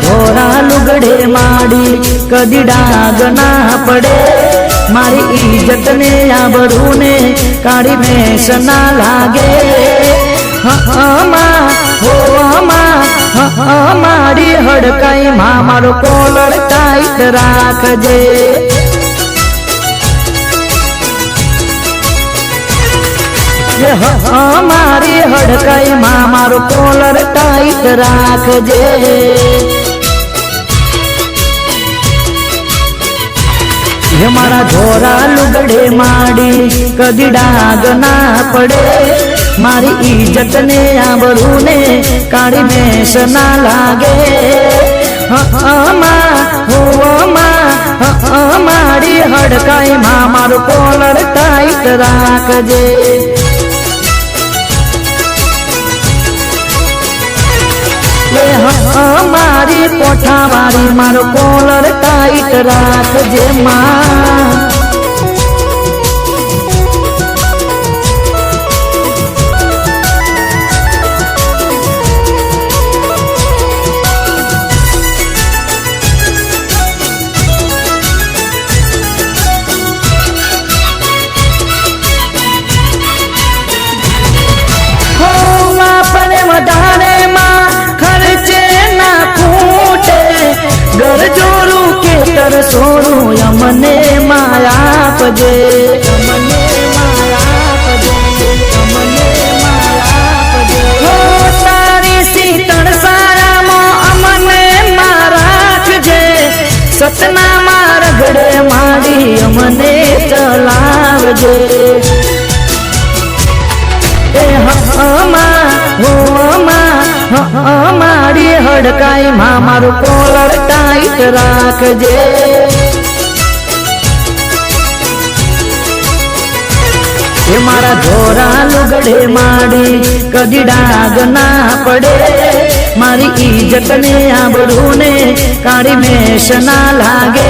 धोरा लुगड़े माड़ी कदी डाग ना पड़े मारी इज्जत ने आबरू ने काड़ी भैंस ना लागे मारी हड़काई मां मारो कोलर टाइट राखजे मारी हड़काई मां मारो कोलर टाइट राखजे मारा धोरा लुगड़े माड़ी कदी डाग ना पड़े मारी इज्जत ने आबरू ने काड़ी भैंस ना लागे मारी हड़काई मां मारो कोलर टाइट राखजे मारी पोठावारी मारो कोलर टाइट राखजे मां सोरू यमने माया पजे तारी सीतण सारा मो अमने माराखजे सतना मारगड़े मारी अमने चलावजे मारी हड़काई मां मारो कोलर टाइट राखजे मारा धोरा लुगड़े माड़ी कदी डाग ना पड़े मारी इज्जत ने आबरू ने काड़ी भैंस ना लागे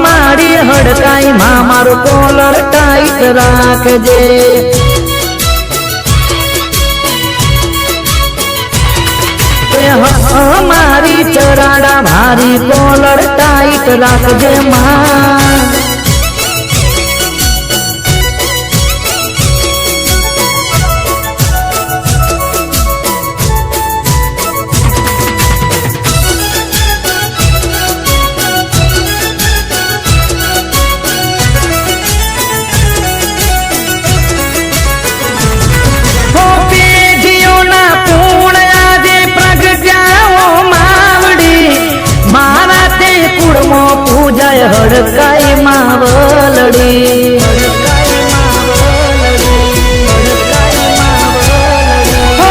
मारी हड़काई मां मारो कोलर टाइट राखजे मारी चराड़ा भारी कोलर टाइट राखजे मां हड़काई मावलड़ी हो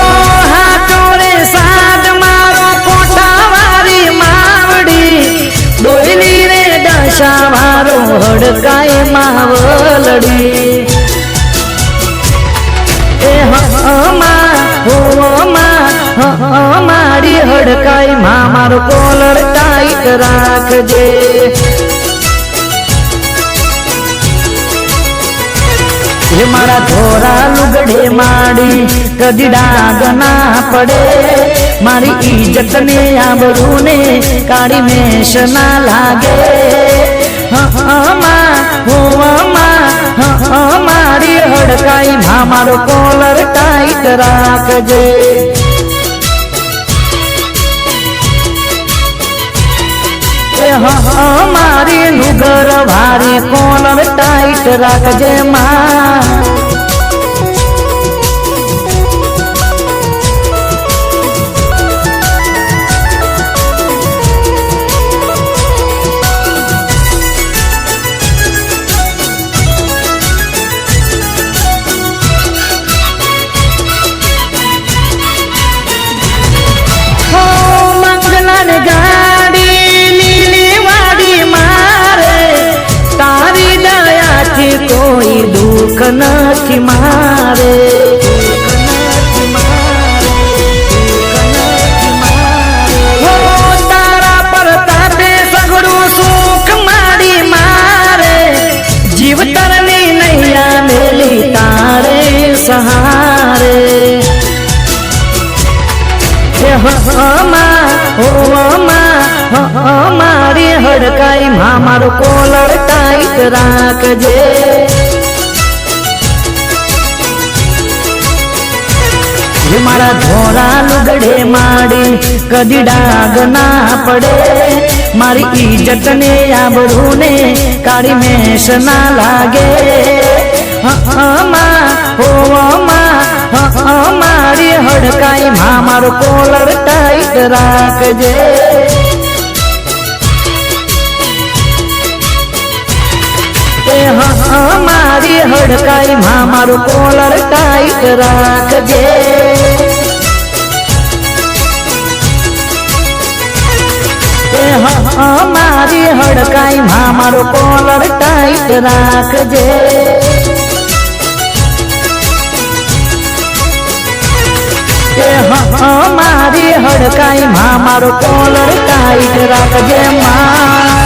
हाथोरे साद मारो पोटावारी मावड़ी डोली रे दशा मारो हड़काई मावलड़ी मारी हड़काई मां मारो कोलर टाइट राखजे मारा धोरा लुगड़े माड़ी कदी डाग ना पड़े मारी इज्जत ने आबरू ने काड़ी भैंस ना लागे मारी हड़काई मां मारो कोलर टाइट राखजे मारी लुगर भारी कोलर टाइट राखजे मां दुख नथी मारे हो तारा परतापे सगड़ू सुख मारी मारे जीव तरनी नैया मेली तारे सहारे હડકાઈ માં મારો કોલર ટાઈટ રાખજે મારા ધોરા લુગડે માડી કદી ડાગ ના પડે મારી ઈજ્જત ને આબરૂ ને કાળી મેષ ના લાગે મારી હડકાઈ માં મારો કોલર ટાઈટ રાખજે મારી હડકાઈ માં મારો કોલર ટાઈટ રાખજે મારી હડકાઈ માં મારો કોલર ટાઈટ રાખજે મારી હડકાઈ માં મારો કોલર ટાઈટ રાખજે માં